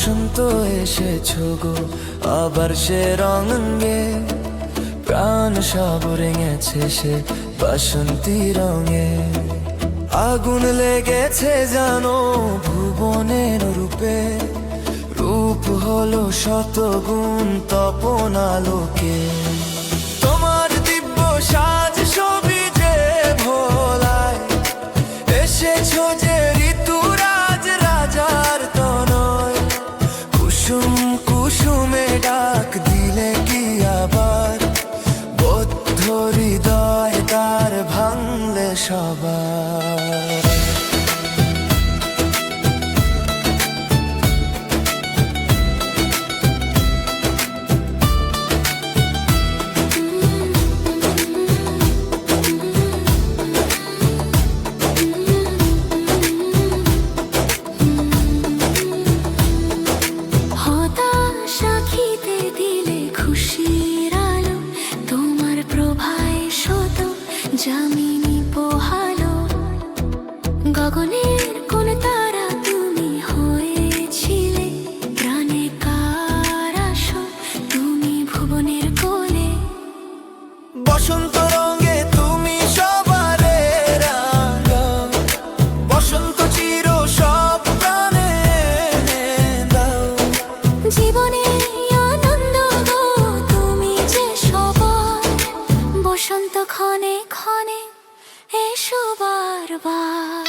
বসন্ত এসেছো গো আবার সে রঙে, প্রাণ সব রেঙেছে সে বাসন্তী রঙে। আগুন লেগেছে জানো ভুবনের রূপে, রূপ হলো শতগুণ তপন আলোকে। তোমার দিব্য সাজ সবিজে ভোলায়, এসেছো যে ঋতুরাজ রাজার তনয়। কুসুম কুসুমে ডাক দিলে কি আবার, বদ্ধ হৃদয় তার ভাঙলে সবার। যামিনী পোহালো গগনের কোন তারা, তুমি হয়েছিলে প্রাণে কারাস, তুমি ভুবনের কোলে। বসন্ত রঙে তুমি সবারে রাঙা, বসন্ত চির সব প্রাণে দাও। জীবনে আনন্দ গো তুমি যে সবার, বসন্ত ক্ষণে ক্ষণে এসো বারবার।